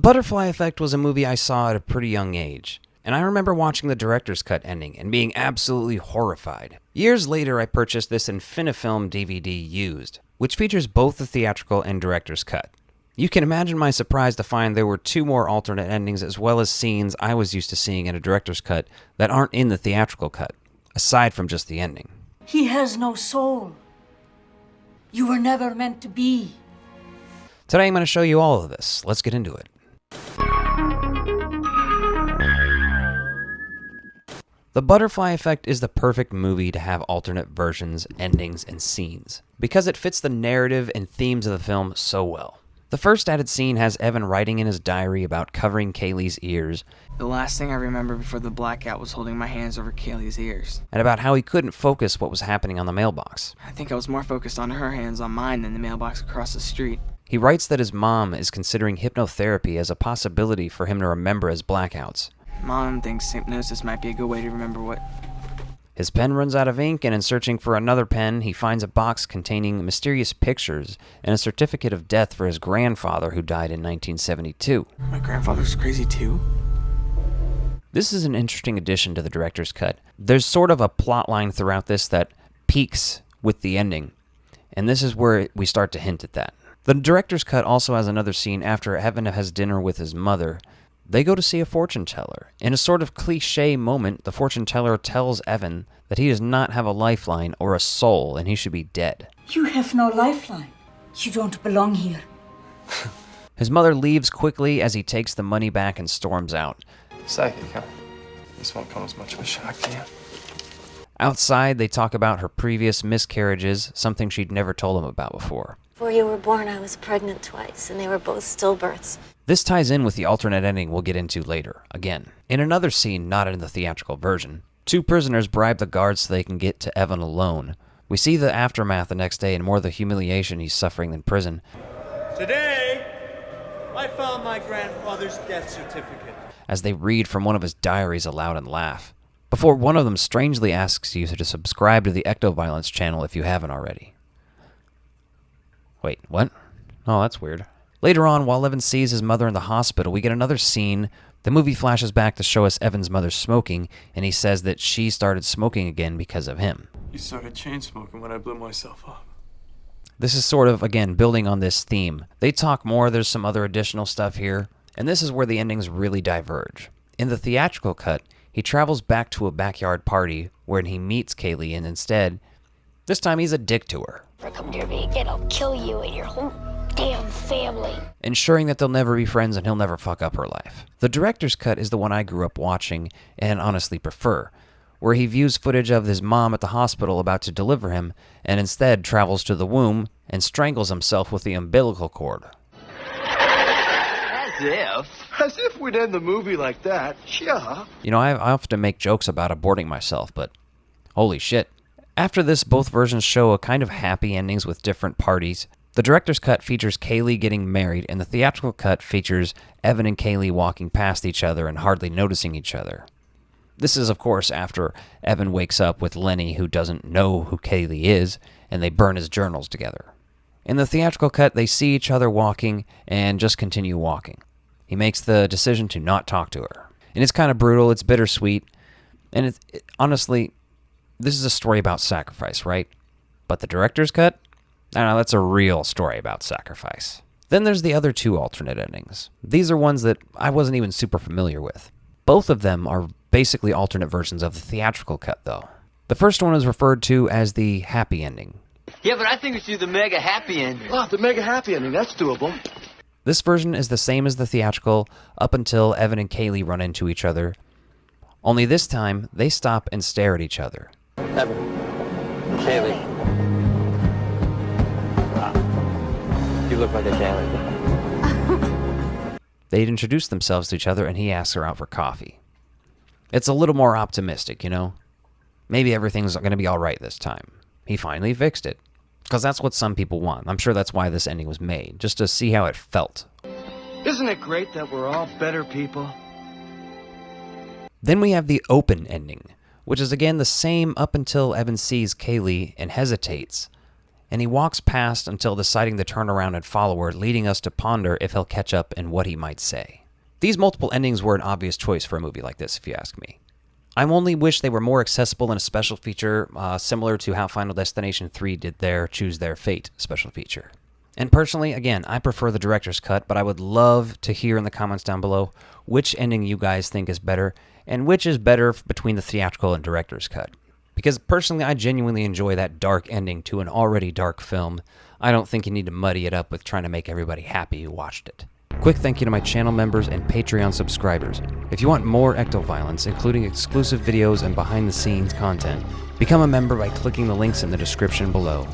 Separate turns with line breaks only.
Butterfly Effect was a movie I saw at a pretty young age, and I remember watching the director's cut ending and being absolutely horrified. Years later, I purchased this Infinifilm DVD used, which features both the theatrical and director's cut. You can imagine my surprise to find there were 2 more alternate endings as well as scenes I was used to seeing in a director's cut that aren't in the theatrical cut, aside from just the ending.
He has no soul. You were never meant to be.
Today I'm going to show you all of this. Let's get into it. The Butterfly Effect is the perfect movie to have alternate versions, endings, and scenes, because it fits the narrative and themes of the film so well. The first added scene has Evan writing in his diary about covering Kaylee's ears.
The last thing I remember before the blackout was holding my hands over Kaylee's ears.
And about how he couldn't focus what was happening on the mailbox.
I think I was more focused on her hands on mine than the mailbox across the street.
He writes that his mom is considering hypnotherapy as a possibility for him to remember his blackouts.
Mom thinks hypnosis might be a good way to remember what...
His pen runs out of ink, and in searching for another pen, he finds a box containing mysterious pictures and a certificate of death for his grandfather who died in 1972.
My grandfather's crazy too?
This is an interesting addition to the director's cut. There's sort of a plot line throughout this that peaks with the ending, and this is where we start to hint at that. The director's cut also has another scene after Evan has dinner with his mother. They go to see a fortune teller. In a sort of cliche moment, the fortune teller tells Evan that he does not have a lifeline or a soul and he should be dead.
You have no lifeline. You don't belong here.
His mother leaves quickly as he takes the money back and storms out.
Psychic, huh? This won't come as much of a shock to you.
Outside, they talk about her previous miscarriages, something she'd never told him about before.
Before you were born, I was pregnant twice, and they were both stillbirths.
This ties in with the alternate ending we'll get into later, again. In another scene not in the theatrical version, 2 prisoners bribe the guards so they can get to Evan alone. We see the aftermath the next day and more of the humiliation he's suffering in prison.
Today, I found my grandfather's death certificate.
As they read from one of his diaries aloud and laugh, before one of them strangely asks you to subscribe to the Ectoviolence channel if you haven't already. Wait, what? Oh, that's weird. Later on, while Evan sees his mother in the hospital, we get another scene. The movie flashes back to show us Evan's mother smoking, and he says that she started smoking again because of him.
You started chain smoking when I blew myself up.
This is sort of, again, building on this theme. They talk more, there's some other additional stuff here, and this is where the endings really diverge. In the theatrical cut, he travels back to a backyard party where he meets Kaylee, and instead, this time he's a dick to her.
Come near me again, I'll kill you and your whole damn family.
Ensuring that they'll never be friends and he'll never fuck up her life. The director's cut is the one I grew up watching and honestly prefer, where he views footage of his mom at the hospital about to deliver him and instead travels to the womb and strangles himself with the umbilical cord.
As if we'd end the movie like that. Sure.
You know, I often make jokes about aborting myself, but holy shit. After this, both versions show a kind of happy endings with different parties. The director's cut features Kaylee getting married, and the theatrical cut features Evan and Kaylee walking past each other and hardly noticing each other. This is, of course, after Evan wakes up with Lenny, who doesn't know who Kaylee is, and they burn his journals together. In the theatrical cut, they see each other walking and just continue walking. He makes the decision to not talk to her. And it's kind of brutal, it's bittersweet, and honestly, this is a story about sacrifice, right? But the director's cut? I don't know, that's a real story about sacrifice. Then there's the other 2 alternate endings. These are ones that I wasn't even super familiar with. Both of them are basically alternate versions of the theatrical cut, though. The first one is referred to as the happy ending.
Yeah, but I think we should do the mega happy ending.
Oh, the mega happy ending, that's doable.
This version is the same as the theatrical up until Evan and Kaylee run into each other. Only this time, they stop and stare at each other.
Evan. Kaylee. Wow. You look like a Kaylee.
They'd introduce themselves to each other and he asks her out for coffee. It's a little more optimistic, you know? Maybe everything's going to be all right this time. He finally fixed it. Because that's what some people want. I'm sure that's why this ending was made, just to see how it felt.
Isn't it great that we're all better people?
Then we have the open ending, which is again the same up until Evan sees Kaylee and hesitates. and he walks past until deciding to turn around and follow her, leading us to ponder if he'll catch up and what he might say. These multiple endings were an obvious choice for a movie like this, if you ask me. I only wish they were more accessible in a special feature, similar to how Final Destination 3 did their Choose Their Fate special feature. And personally, again, I prefer the director's cut, but I would love to hear in the comments down below which ending you guys think is better, and which is better between the theatrical and director's cut. Because personally, I genuinely enjoy that dark ending to an already dark film. I don't think you need to muddy it up with trying to make everybody happy who watched it. Quick thank you to my channel members and Patreon subscribers. If you want more Ectoviolence, including exclusive videos and behind-the-scenes content, become a member by clicking the links in the description below.